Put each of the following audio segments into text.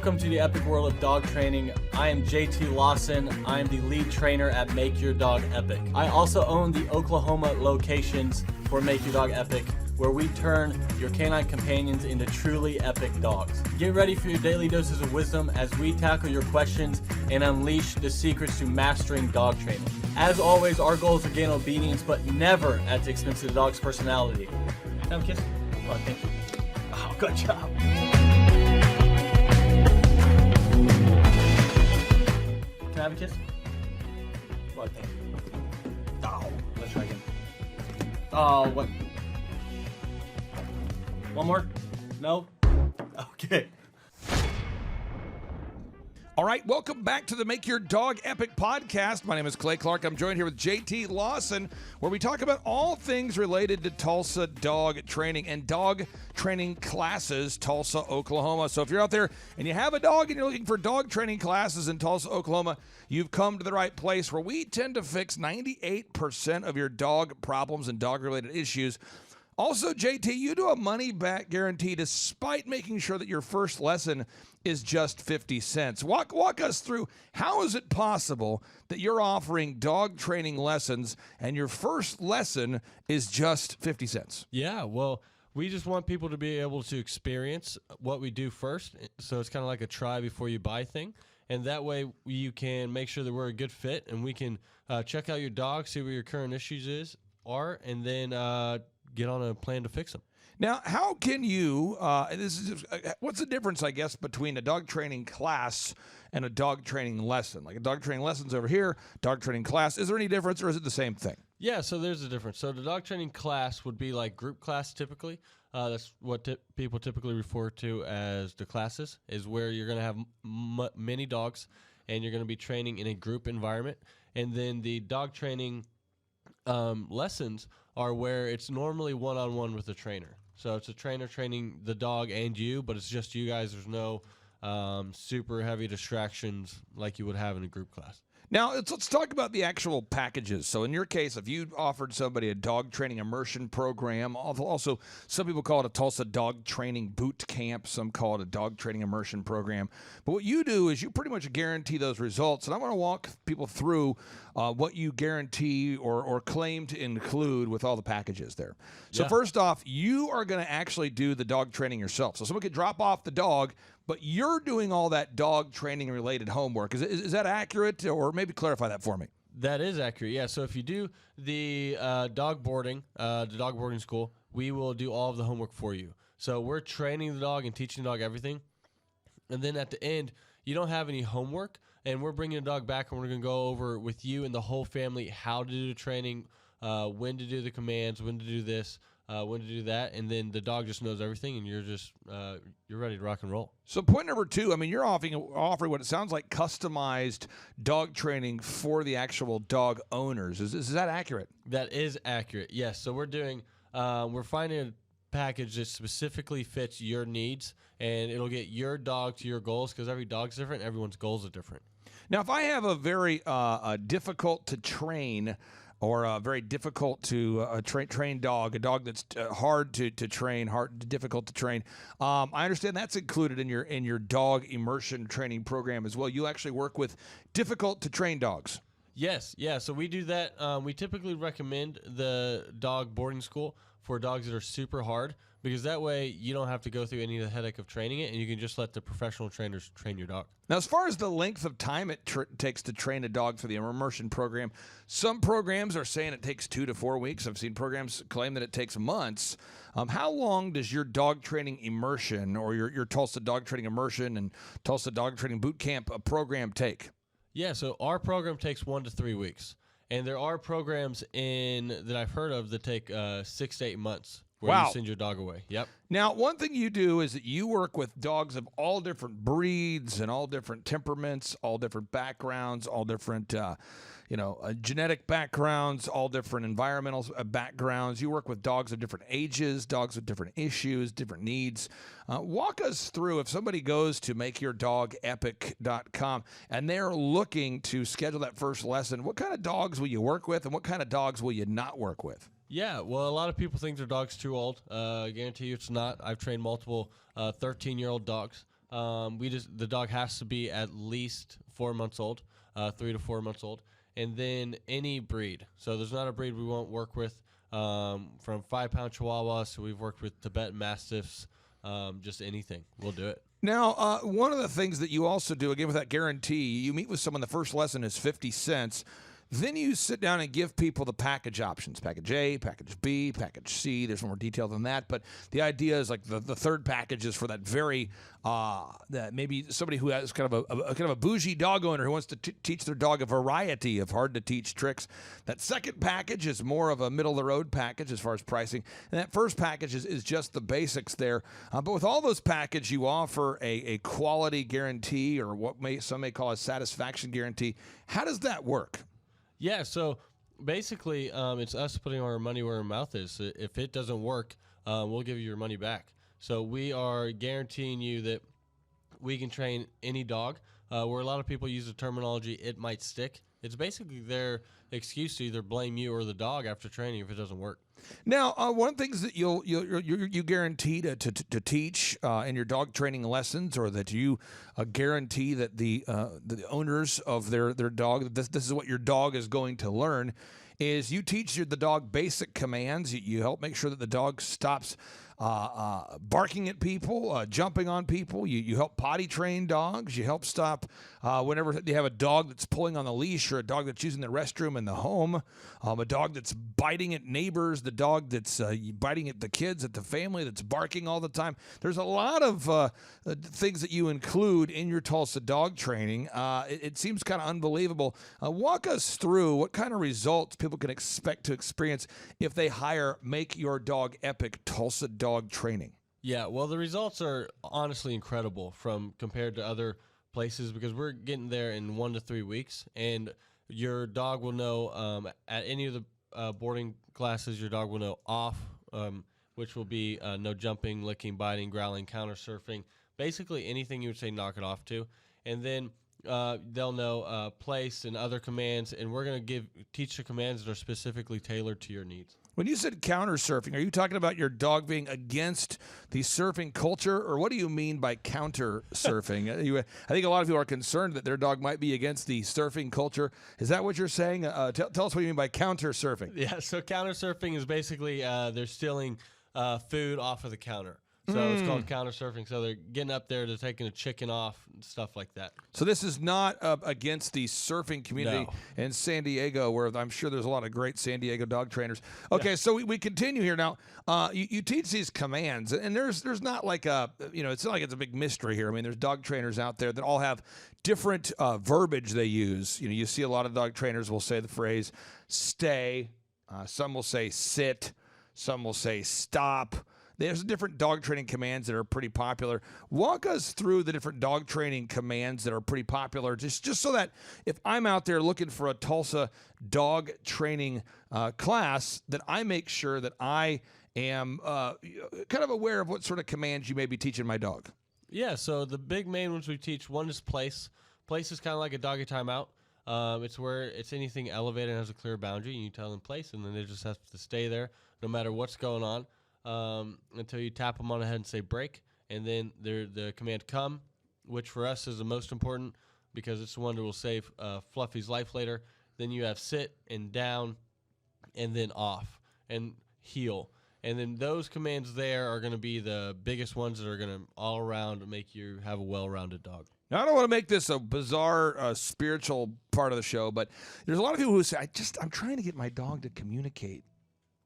Welcome to the epic world of dog training. I am JT Lawson. I am the lead trainer at Make Your Dog Epic. I also own the Oklahoma locations for Make Your Dog Epic, where we turn your canine companions into truly epic dogs. Get ready for your daily doses of wisdom as we tackle your questions and unleash the secrets to mastering dog training. As always, our goal is to gain obedience, but never at the expense of the dog's personality. Can I have a kiss? Oh, thank you. Oh, good job. Can I have a kiss? Oh, thank you. Oh, let's try again. Oh, what? One more? No? Okay. All right, welcome back to the Make Your Dog Epic podcast. My name is Clay Clark. I'm joined here with JT Lawson, where we talk about all things related to Tulsa dog training and dog training classes, Tulsa, Oklahoma. So if you're out there and you have a dog and you're looking for dog training classes in Tulsa, Oklahoma, you've come to the right place, where we tend to fix 98% of your dog problems and dog-related issues. Also, JT, you do a money-back guarantee despite making sure that your first lesson is just 50 cents. Walk us through, how is it possible that you're offering dog training lessons and your first lesson is just 50 cents? Yeah, well, we just want people to be able to experience what we do first. So it's kind of like a try before you buy thing. And that way you can make sure that we're a good fit, and we can check out your dog, see what your current issues are, and then get on a plan to fix them. Now, how can you, what's the difference, I guess, between a dog training class and a dog training lesson? Like a dog training lesson's over here, dog training class. Is there any difference, or is it the same thing? Yeah, so there's a difference. So the dog training class would be like group class typically. That's what people typically refer to as the classes, is where you're going to have many dogs, and you're going to be training in a group environment. And then the dog training lessons are where it's normally one-on-one with a trainer. So it's a trainer training the dog and you, but it's just you guys. There's no super heavy distractions like you would have in a group class. Now, let's talk about the actual packages. So in your case, if you offered somebody a dog training immersion program, also some people call it a Tulsa Dog Training Boot Camp, some call it a dog training immersion program. But what you do is you pretty much guarantee those results. And I want to walk people through what you guarantee or claim to include with all the packages there. So First off, you are going to actually do the dog training yourself. So someone could drop off the dog, but you're doing all that dog training related homework. Is that accurate, or maybe clarify that for me? That is accurate, yeah. So if you do the dog boarding school, we will do all of the homework for you. So we're training the dog and teaching the dog everything. And then at the end, you don't have any homework, and we're bringing the dog back, and we're going to go over with you and the whole family how to do the training, when to do the commands, when to do this, when to do that, and then the dog just knows everything, and you're just you're ready to rock and roll. So point number two, I mean, you're offering what it sounds like customized dog training for the actual dog owners. Is that accurate? That is accurate, yes. So we're finding a package that specifically fits your needs, and it'll get your dog to your goals, because every dog's different, everyone's goals are different. Now, if I have a very difficult to train or a very difficult to train dog, a dog that's hard to train, difficult to train, I understand that's included in your dog immersion training program as well. You actually work with difficult to train dogs. Yes, yeah. So we do that. We typically recommend the dog boarding school for dogs that are super hard, because that way you don't have to go through any of the headache of training it, and you can just let the professional trainers train your dog. Now, as far as the length of time it takes to train a dog for the immersion program, some programs are saying it takes 2 to 4 weeks. I've seen programs claim that it takes months. How long does your dog training immersion, or your Tulsa Dog Training Immersion and Tulsa Dog Training Boot Camp program take? Yeah, so our program takes 1 to 3 weeks. And there are programs that I've heard of that take 6 to 8 months, where you send your dog away. Yep. Now, one thing you do is that you work with dogs of all different breeds and all different temperaments, all different backgrounds, all different genetic backgrounds, all different environmental backgrounds. You work with dogs of different ages, dogs with different issues, different needs. Walk us through, if somebody goes to makeyourdogepic.com and they're looking to schedule that first lesson, what kind of dogs will you work with, and what kind of dogs will you not work with? Yeah, well, a lot of people think their dog's too old. I guarantee you it's not. I've trained multiple 13-year-old dogs. The dog has to be at least 4 months old, 3 to 4 months old, and then any breed. So there's not a breed we won't work with. From 5-pound Chihuahuas, so we've worked with Tibetan Mastiffs, just anything. We'll do it. Now, one of the things that you also do, again, with that guarantee, you meet with someone, the first lesson is 50 cents. Then you sit down and give people the package options, package A, package B, package C. There's more detail than that, but the idea is like the third package is for that very that maybe somebody who has kind of a bougie dog owner who wants to teach their dog a variety of hard to teach tricks. That second package is more of a middle of the road package as far as pricing, and that first package is just the basics there. But with all those packages, you offer a quality guarantee, or what some may call a satisfaction guarantee. How does that work? Yeah, so basically, it's us putting our money where our mouth is. If it doesn't work, we'll give you your money back. So we are guaranteeing you that we can train any dog. Where a lot of people use the terminology, it might stick. It's basically their excuse to either blame you or the dog after training if it doesn't work. Now, one of the things that you guarantee to teach in your dog training lessons, or that you guarantee that the owners of their dog, this is what your dog is going to learn, is you teach the dog basic commands. You help make sure that the dog stops barking at people, jumping on people. You help potty train dogs. You help stop whenever you have a dog that's pulling on the leash, or a dog that's using the restroom in the home, a dog that's biting at neighbors, the dog that's biting at the kids, at the family, that's barking all the time. There's a lot of things that you include in your Tulsa dog training. It seems kind of unbelievable. Walk us through what kind of results people can expect to experience if they hire Make Your Dog Epic Tulsa Dog Training. Yeah, well, the results are honestly incredible compared to other places, because we're getting there in 1 to 3 weeks, and your dog will know at any of the boarding classes, your dog will know off, which will be no jumping, licking, biting, growling, counter surfing, basically anything you would say knock it off to. And then they'll know place and other commands, and we're going to teach the commands that are specifically tailored to your needs. When you said counter surfing, are you talking about your dog being against the surfing culture, or what do you mean by counter surfing? I think a lot of people are concerned that their dog might be against the surfing culture. Is that what you're saying? Tell us what you mean by counter surfing. Yeah, so counter surfing is basically they're stealing food off of the counter. So it's called counter surfing. So they're getting up there, they're taking a chicken off, and stuff like that. So this is not against the surfing community in San Diego, where I'm sure there's a lot of great San Diego dog trainers. Okay, so we continue here now. You teach these commands, and there's not like it's not like it's a big mystery here. I mean, there's dog trainers out there that all have different verbiage they use. You see a lot of dog trainers will say the phrase stay. Some will say sit. Some will say stop. There's different dog training commands that are pretty popular. Walk us through the different dog training commands that are pretty popular, just so that if I'm out there looking for a Tulsa dog training class, that I make sure that I am kind of aware of what sort of commands you may be teaching my dog. Yeah, so the big main ones we teach, one is place. Place is kind of like a doggy timeout. It's where it's anything elevated and has a clear boundary, and you tell them place, and then they just have to stay there no matter what's going on. Until you tap them on the head and say break, and then the command come, which for us is the most important because it's the one that will save Fluffy's life later. Then you have sit and down, and then off and heel. And then those commands there are going to be the biggest ones that are going to all around make you have a well-rounded dog. Now, I don't want to make this a bizarre spiritual part of the show, but there's a lot of people who say, I'm trying to get my dog to communicate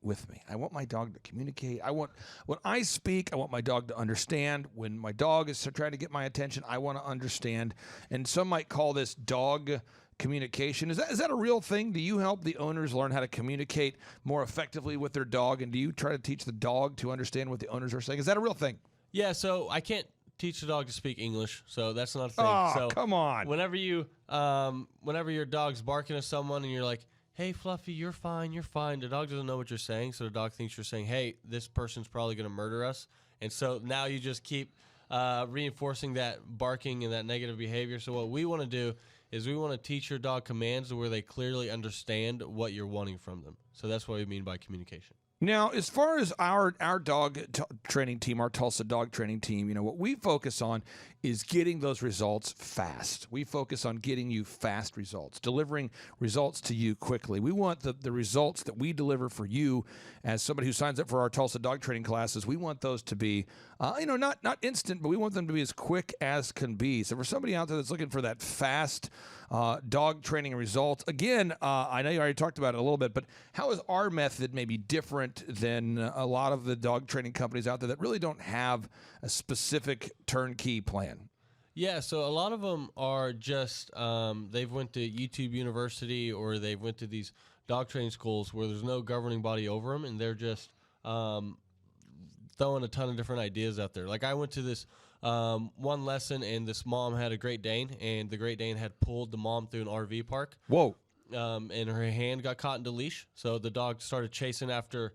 with me. I want my dog to communicate. When I speak, I want my dog to understand. When my dog is trying to get my attention, I want to understand. And some might call this dog communication. Is that a real thing? Do you help the owners learn how to communicate more effectively with their dog? And do you try to teach the dog to understand what the owners are saying? Is that a real thing? Yeah, so I can't teach the dog to speak English, so that's not a thing. Oh, so come on. Whenever your dog's barking at someone and you're like, hey, Fluffy, you're fine, you're fine. The dog doesn't know what you're saying, so the dog thinks you're saying, hey, this person's probably going to murder us. And so now you just keep reinforcing that barking and that negative behavior. So what we want to do is we want to teach your dog commands where they clearly understand what you're wanting from them. So that's what we mean by communication. Now, as far as our dog training team, our Tulsa Dog training team, you know, what we focus on is getting those results fast. We focus on getting you fast results, delivering results to you quickly. We want the results that we deliver for you as somebody who signs up for our Tulsa Dog training classes. We want those to be, not instant, but we want them to be as quick as can be. So for somebody out there that's looking for that fast dog training results, again, I know you already talked about it a little bit, but how is our method maybe different than a lot of the dog training companies out there that really don't have a specific turnkey plan? Yeah, so a lot of them are just they've went to YouTube University or they've went to these dog training schools where there's no governing body over them, and they're just throwing a ton of different ideas out there. Like I went to this one lesson, and this mom had a Great Dane, and the Great Dane had pulled the mom through an RV park. Whoa. And her hand got caught in the leash, so the dog started chasing after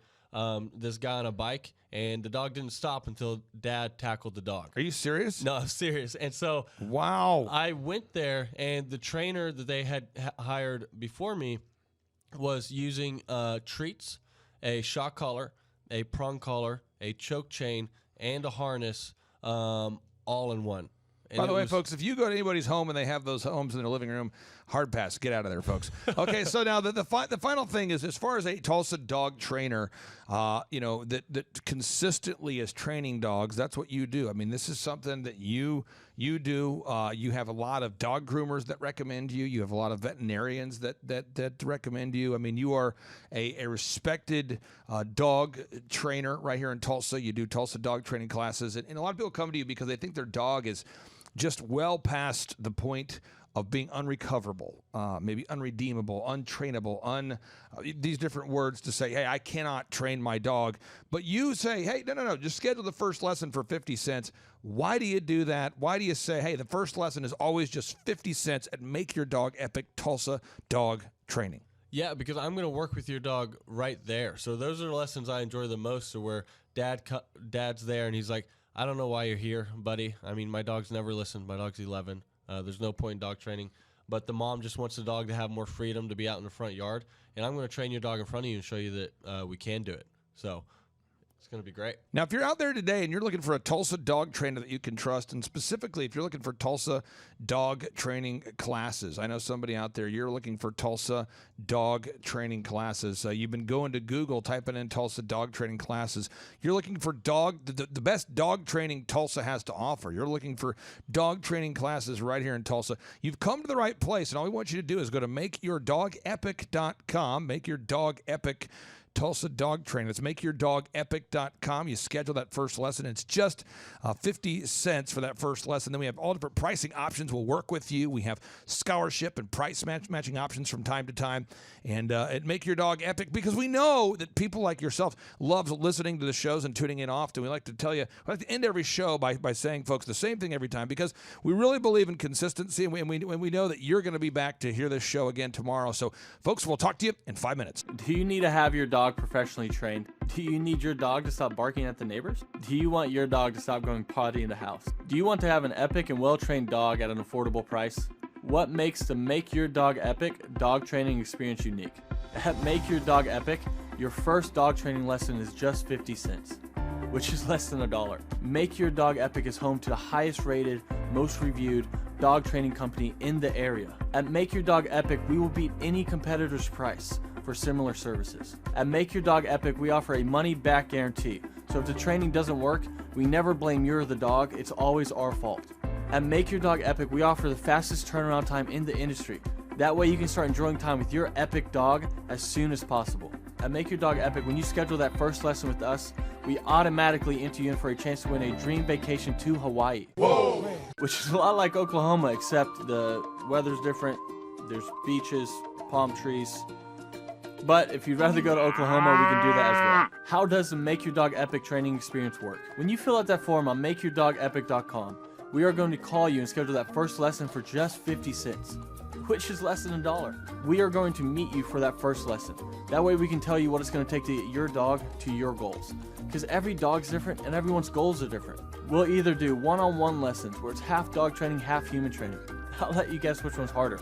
this guy on a bike, and the dog didn't stop until Dad tackled the dog. Are you serious? No, I'm serious. And so wow, I went there, and the trainer that they had hired before me was using treats, a shock collar, a prong collar, a choke chain, and a harness all in one. And by the way, folks, if you go to anybody's home and they have those homes in their living room, hard pass. Get out of there, folks. Okay, so now the final thing is, as far as a Tulsa Dog trainer, that consistently is training dogs. That's what you do. I mean, this is something that you do. You have a lot of dog groomers that recommend you. You have a lot of veterinarians that recommend you. I mean, you are a respected dog trainer right here in Tulsa. You do Tulsa Dog training classes, and a lot of people come to you because they think their dog is just well past the point of being unrecoverable, maybe unredeemable, untrainable, these different words to say, hey, I cannot train my dog. But you say, hey, no, just schedule the first lesson for 50 cents. Why do you do that? Why do you say, hey, the first lesson is always just 50 cents at Make Your Dog Epic Tulsa Dog Training? Yeah, because I'm going to work with your dog right there. So those are the lessons I enjoy the most, are where Dad's there and he's like, I don't know why you're here, buddy. I mean, my dog's never listened. My dog's 11. There's no point in dog training. But the mom just wants the dog to have more freedom to be out in the front yard. And I'm going to train your dog in front of you and show you that we can do it. So it's going to be great. Now, if you're out there today and you're looking for a Tulsa Dog trainer that you can trust, and specifically if you're looking for Tulsa Dog training classes, I know somebody out there, you're looking for Tulsa Dog training classes. You've been going to Google, typing in Tulsa Dog training classes. You're looking for the best dog training Tulsa has to offer. You're looking for dog training classes right here in Tulsa. You've come to the right place, and all we want you to do is go to makeyourdogepic.com, Make Your Dog Epic Tulsa Dog Training. It's makeyourdogepic.com. You schedule that first lesson. It's just 50 cents for that first lesson. Then we have all different pricing options. We'll work with you. We have scholarship and price matching options from time to time. And at Make Your Dog Epic, because we know that people like yourself love listening to the shows and tuning in often. We like to tell you, we like to end every show by saying, folks, the same thing every time, because we really believe in consistency, and we know that you're going to be back to hear this show again tomorrow. So, folks, we'll talk to you in 5 minutes. Do you need to have your dog professionally trained? Do you need your dog to stop barking at the neighbors? Do you want your dog to stop going potty in the house? Do you want to have an epic and well-trained dog at an affordable price? What makes the Make Your Dog Epic dog training experience unique? At Make Your Dog Epic, your first dog training lesson is just 50 cents, which is less than $1. Make Your Dog Epic is home to the highest rated, most reviewed dog training company in the area. At Make Your Dog Epic, we will beat any competitor's price for similar services. At Make Your Dog Epic, we offer a money-back guarantee. So if the training doesn't work, we never blame you or the dog. It's always our fault. At Make Your Dog Epic, we offer the fastest turnaround time in the industry. That way you can start enjoying time with your epic dog as soon as possible. At Make Your Dog Epic, when you schedule that first lesson with us, we automatically enter you in for a chance to win a dream vacation to Hawaii. Whoa! Which is a lot like Oklahoma, except the weather's different. There's beaches, palm trees. But if you'd rather go to Oklahoma, we can do that as well. How does the Make Your Dog Epic training experience work? When you fill out that form on makeyourdogepic.com, we are going to call you and schedule that first lesson for just 50 cents, which is less than $1. We are going to meet you for that first lesson. That way we can tell you what it's going to take to get your dog to your goals. Because every dog's different and everyone's goals are different. We'll either do one-on-one lessons where it's half dog training, half human training. I'll let you guess which one's harder.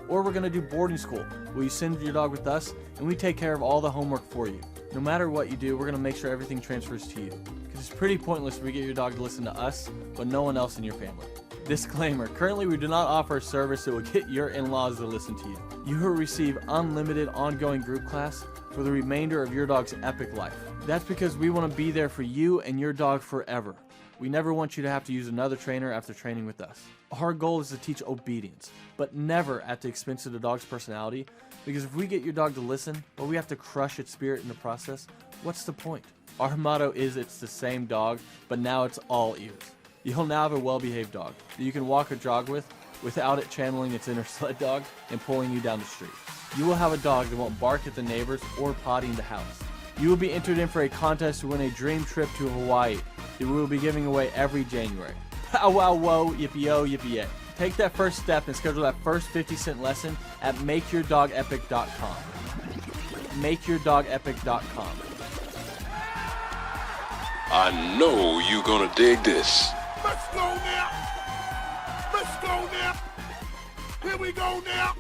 Or we're going to do boarding school, where you send your dog with us and we take care of all the homework for you. No matter what you do, we're going to make sure everything transfers to you. Because it's pretty pointless if we get your dog to listen to us, but no one else in your family. Disclaimer, currently we do not offer a service that will get your in-laws to listen to you. You will receive unlimited ongoing group class for the remainder of your dog's epic life. That's because we want to be there for you and your dog forever. We never want you to have to use another trainer after training with us. Our goal is to teach obedience, but never at the expense of the dog's personality, because if we get your dog to listen, but we have to crush its spirit in the process, what's the point? Our motto is it's the same dog, but now it's all ears. You'll now have a well-behaved dog that you can walk or jog with without it channeling its inner sled dog and pulling you down the street. You will have a dog that won't bark at the neighbors or potty in the house. You will be entered in for a contest to win a dream trip to Hawaii that we will be giving away every January. Pow wow whoa, yippee-yo, yippee-yay. Take that first step and schedule that first 50-cent lesson at makeyourdogepic.com. Makeyourdogepic.com. I know you gonna dig this. Let's go now. Let's go now. Here we go now.